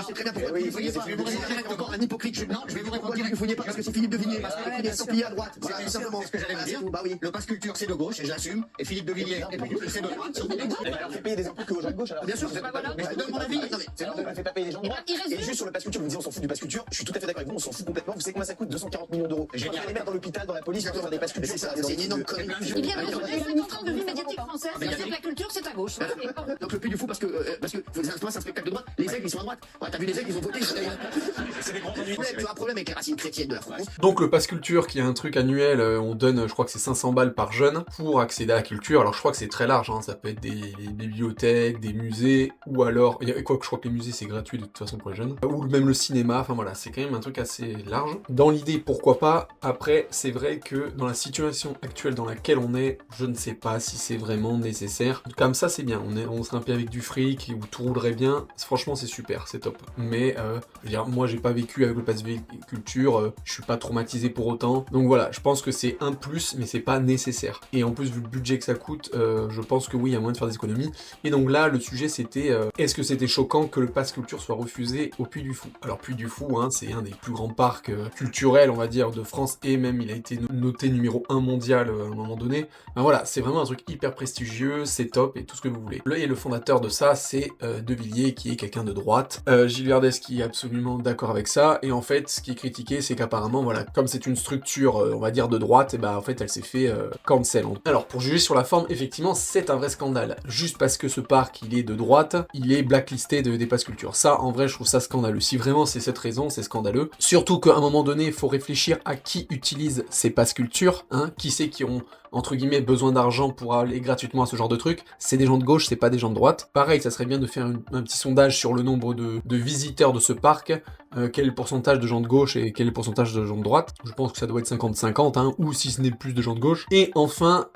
sais très bien pourquoi vous ne fouillez pas. Vous êtes directement un hypocrite. Non, je vais vous répondre direct. Vous ne fouillez pas parce que c'est Philippe de Villiers. Il est estampillé à droite. Voilà, tout simplement. Ce que j'allais vous dire. Bah oui. Le pass culture, c'est de gauche, et j'assume. Et Philippe de Villiers, c'est de droite. Alors, fait payer des impôts que aux gens de gauche. Alors, Bien sûr, mais je vous donne mon avis. Non, mais c'est non, on fait pas payer les gens de droite. Et juste sur le pass culture, vous me dites on s'en fout du pass culture. Je suis tout à fait d'accord avec vous, on s'en fout complètement. Vous savez combien ça coûte? 240 millions d'euros. Je vais les mettre dans l'hôpital, dans la police, pour faire des pass culture. c'est ça, c'est une énorme connerie. Eh bien, une trente de vie médiatique française, c'est-à-dire que la culture, c'est à gauche. Donc le Puy du Fou, parce que c'est un spectacle de droite. Les aigles, ils sont à droite. Ouais, t'as vu les aigles, ils ont voté. C'est des grands ennuis. Tu as un problème avec les racines chrétiennes de la France. Donc le pass culture qui est un truc annuel, on donne, je crois que c'est 500 balles par jeune pour accéder à la culture. Alors je crois que c'est très large, hein. Ça peut être des bibliothèques, des musées, ou alors, quoi que je crois que les musées c'est gratuit de toute façon pour les jeunes, ou même le cinéma, enfin voilà, c'est quand même un truc assez large. Dans l'idée, pourquoi pas. Après, c'est vrai que dans la situation actuelle dans laquelle on est, je ne sais pas si c'est vraiment nécessaire. Comme ça c'est bien, on serait un peu avec du fric, où tout roulerait bien, franchement c'est super, c'est top. Mais, je veux dire, moi j'ai pas vécu avec le pass culture, je suis pas traumatisé pour autant, donc voilà, je pense que c'est un plus, mais c'est pas nécessaire. Et en plus, vu le budget que ça coûte, je pense que oui, il y a moyen de faire des économies. Et donc là, le sujet c'était, est-ce que c'était choquant que le pass culture soit refusé au Puy du Fou? Alors Puy du Fou, hein, c'est un des plus grands parcs culturels, on va dire, de France, et même il a été noté numéro 1 mondial à un moment donné. Ben voilà, c'est vraiment un truc hyper prestigieux, c'est top, et tout ce que vous voulez. Et le fondateur de ça, c'est De Villiers, qui est quelqu'un de droite. Gilles Verdez qui est absolument d'accord avec ça, et en fait, ce qui est critiqué, c'est qu'apparemment, voilà, comme c'est une structure, on va dire, de droite, et bah en fait, elle s'est fait cancel. Alors, pour juger sur la forme, effectivement, c'est un vrai scandale. Juste parce que ce parc, il est de droite, il est blacklisté des pass culture. Ça, en vrai, je trouve ça scandaleux. Si vraiment c'est cette raison, c'est scandaleux. Surtout qu'à un moment donné, il faut réfléchir à qui utilise ces pass culture, hein, qui c'est qui ont entre guillemets besoin d'argent pour aller gratuitement à ce genre de truc. C'est des gens de gauche, c'est pas des gens de droite. Pareil, ça serait bien de faire un petit sondage sur le nombre de visiteurs de ce parc, quel est le pourcentage de gens de gauche et quel est le pourcentage de gens de droite. Je pense que ça doit être 50-50, hein, ou si ce n'est plus de gens de gauche. Et enfin,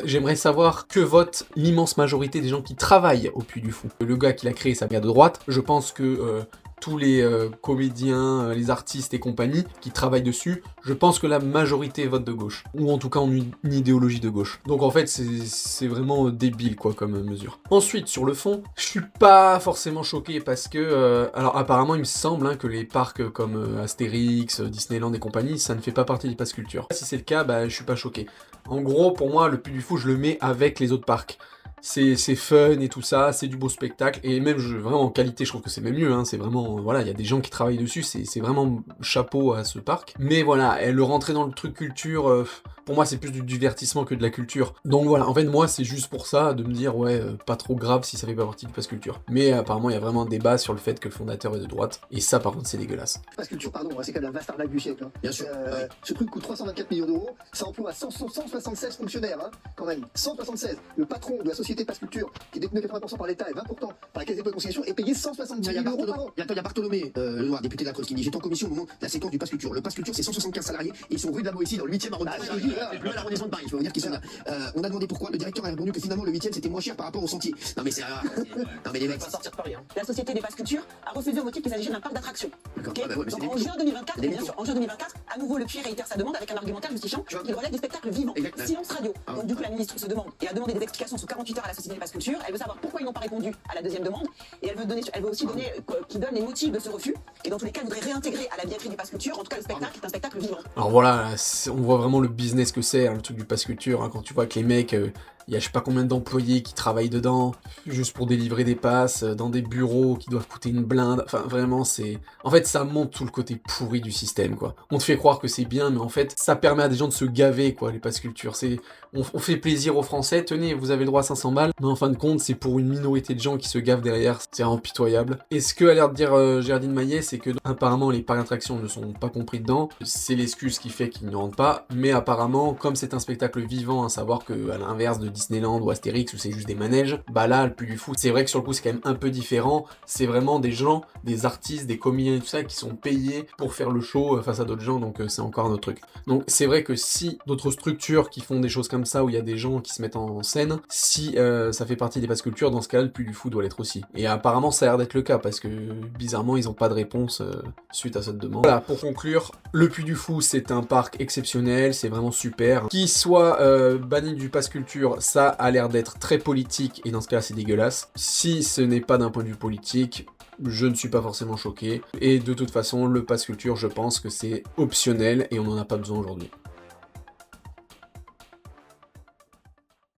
j'aimerais savoir que vote l'immense majorité des gens qui travaillent au Puy du Fou. Le gars qui l'a créé, ça vient de droite. Je pense que tous les comédiens, les artistes et compagnie qui travaillent dessus, je pense que la majorité vote de gauche. Ou en tout cas en une idéologie de gauche. Donc en fait, c'est vraiment débile, quoi, comme mesure. Ensuite, sur le fond, je suis pas forcément choqué parce que... alors apparemment, il me semble, hein, que les parcs comme Astérix, Disneyland et compagnie, ça ne fait pas partie des pass culture. Si c'est le cas, bah je suis pas choqué. En gros, pour moi, le Puy du Fou, je le mets avec les autres parcs. C'est fun et tout ça, c'est du beau spectacle, et même vraiment en qualité je trouve que c'est même mieux, hein, c'est vraiment, voilà, il y a des gens qui travaillent dessus, c'est vraiment chapeau à ce parc. Mais voilà, le rentrer dans le truc culture, pour moi c'est plus du divertissement que de la culture. Donc voilà, en fait moi c'est juste pour ça, de me dire ouais, pas trop grave si ça fait pas partie du pass culture. Mais apparemment il y a vraiment un débat sur le fait que le fondateur est de droite, et ça par contre c'est dégueulasse. Pass culture, pardon, c'est quand même la vaste arnaque du siècle. Hein. Bien sûr. Ce truc coûte 324 millions d'euros, ça emploie 176 fonctionnaires, hein, quand même. 176. Le patron de la société Pass Culture, qui est détenu 80% par l'État et 20% par la Caisse des dépôts et consignations, est payé 170 000 euros par an. Il y a Bartholomé, le député de la Creuse, qui dit j'étais en commission au moment de la séquence du Pass Culture. Le Pass Culture, c'est 175 salariés, et ils sont rue de la Boétie, dans le 8e arrondissement. Plus la renaissance de Paris, je peux vous dire qu'ils sont là. On a demandé pourquoi, le directeur a répondu que finalement le 8e c'était moins cher par rapport au sentier. Non mais c'est. Non mais les mecs. Pas sortir de Paris, hein. La société des Pass Culture a refusé au motif qu'il s'agissait d'un parc d'attractions. Okay. Donc en juin 2024, en juin 2024, à nouveau le Puy réitère sa demande avec un argumentaire justifiant qu'il relève du spectacle vivant. Silence radio. Donc du coup la ministre se demande et a demandé des explications sous 48 heures à la société des Pass Culture. Elle veut savoir pourquoi ils n'ont pas répondu à la deuxième demande, et elle veut aussi donner qu'ils donnent les motifs de ce refus, et dans tous les cas elle voudrait réintégrer à la billetterie du Pass Culture, en tout cas le spectacle est un spectacle vivant. Alors voilà, on voit vraiment le business que c'est, hein, le truc du pass culture, hein, quand tu vois que les mecs, il y a je sais pas combien d'employés qui travaillent dedans, juste pour délivrer des passes, dans des bureaux qui doivent coûter une blinde, enfin vraiment c'est... En fait ça montre tout le côté pourri du système, quoi. On te fait croire que c'est bien, mais en fait ça permet à des gens de se gaver, quoi, les pass culture. On fait plaisir aux Français, tenez, vous avez le droit à 500 balles, mais en fin de compte c'est pour une minorité de gens qui se gavent derrière, c'est vraiment pitoyable. Et ce que a l'air de dire Géraldine Maillet, c'est que apparemment les parcs d'attractions ne sont pas compris dedans, c'est l'excuse qui fait qu'ils ne rentrent pas, mais apparemment comme c'est un spectacle vivant, à savoir que à l'inverse de Disneyland ou Astérix où c'est juste des manèges, bah là le Puy du Fou, c'est vrai que sur le coup c'est quand même un peu différent, c'est vraiment des gens, des artistes, des comédiens et tout ça qui sont payés pour faire le show face à d'autres gens, donc c'est encore un autre truc. Donc c'est vrai que si d'autres structures qui font des choses comme ça, où il y a des gens qui se mettent en scène, si ça fait partie des pass culture, dans ce cas-là le Puy du Fou doit l'être aussi. Et apparemment ça a l'air d'être le cas, parce que bizarrement ils ont pas de réponse suite à cette demande. Voilà, pour conclure, le Puy du Fou c'est un parc exceptionnel, c'est vraiment super. Qu'il soit banni du pass culture, ça a l'air d'être très politique, et dans ce cas c'est dégueulasse. Si ce n'est pas d'un point de vue politique, je ne suis pas forcément choqué. Et de toute façon, le pass culture, je pense que c'est optionnel et on n'en a pas besoin aujourd'hui.